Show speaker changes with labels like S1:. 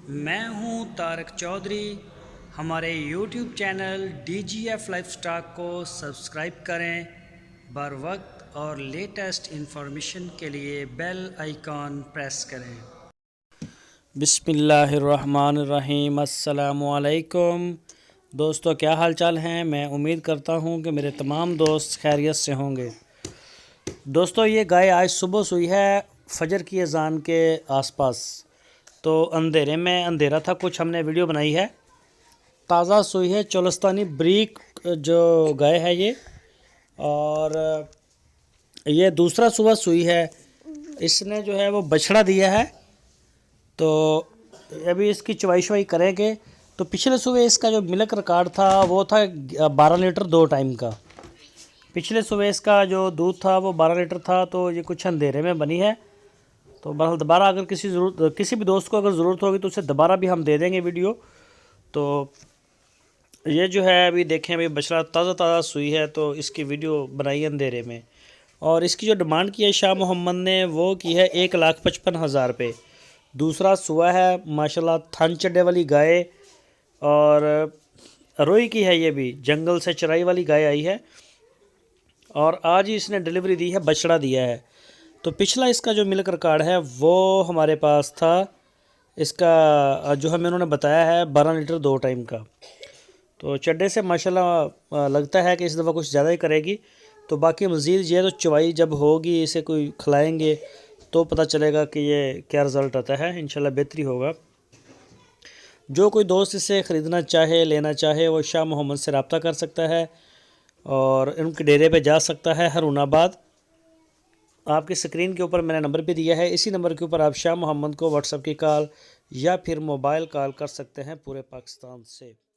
S1: मैं हूं तारक चौधरी। हमारे YouTube चैनल DGF लाइफस्टाइल को सब्सक्राइब करें। बर वक्त और लेटेस्ट इंफॉर्मेशन के लिए बेल आइकॉन प्रेस करें। बिस्मिल्लाहिर्रहमानिर्रहीम। अस्सलामुअलैकुम दोस्तों, क्या हाल चाल हैं। मैं उम्मीद करता हूं कि मेरे तमाम दोस्त खैरियत से होंगे। दोस्तों, ये गाय आज सुबह सुई है फजर की अजान के आसपास। तो अंधेरे में अंधेरा था, कुछ हमने वीडियो बनाई है। ताज़ा सुई है, चोलस्तानी ब्रीक जो गाय है ये, और ये दूसरा सुबह सुई है। इसने जो है वो बछड़ा दिया है, तो अभी इसकी चवाई शवाई करेंगे। तो पिछले सुबह इसका जो मिल्क रिकॉर्ड था वो था 12 लीटर 2 टाइम का। पिछले सुबह इसका जो दूध था वो 12 लीटर था। तो ये कुछ अंधेरे में बनी है, तो बहरहाल दोबारा अगर किसी भी दोस्त को अगर ज़रूरत होगी तो उसे दोबारा भी हम दे देंगे वीडियो। तो ये जो है अभी देखें, अभी बछड़ा ताज़ा सुई है, तो इसकी वीडियो बनाई अंधेरे में। और इसकी जो डिमांड की है शाह मोहम्मद ने वो की है 1,55,000 रुपये। दूसरा सुआ है माशाल्लाह, थन चड्डे वाली गाय, और रोई की है। ये भी जंगल से चराई वाली गाय आई है, और आज ही इसने डिलीवरी दी है, बछड़ा दिया है। तो पिछला इसका जो मिल्क रिकॉर्ड है वो हमारे पास था, इसका जो हमें उन्होंने बताया है 12 लीटर 2 टाइम का। तो चड्डे से माशाल्लाह लगता है कि इस दफ़ा कुछ ज़्यादा ही करेगी। तो बाकी मज़ीद ये तो चवाई जब होगी, इसे कोई खिलाएंगे तो पता चलेगा कि ये क्या रिज़ल्ट आता है। इंशाल्लाह बेहतरी होगा। जो कोई दोस्त इसे ख़रीदना चाहे, लेना चाहे, वो शाह मोहम्मद से रब्ता कर सकता है और उनके डेरे पे जा सकता है, हरुणाबाद। आपकी स्क्रीन के ऊपर मैंने नंबर भी दिया है, इसी नंबर के ऊपर आप शाह मोहम्मद को व्हाट्सएप की कॉल या फिर मोबाइल कॉल कर सकते हैं पूरे पाकिस्तान से।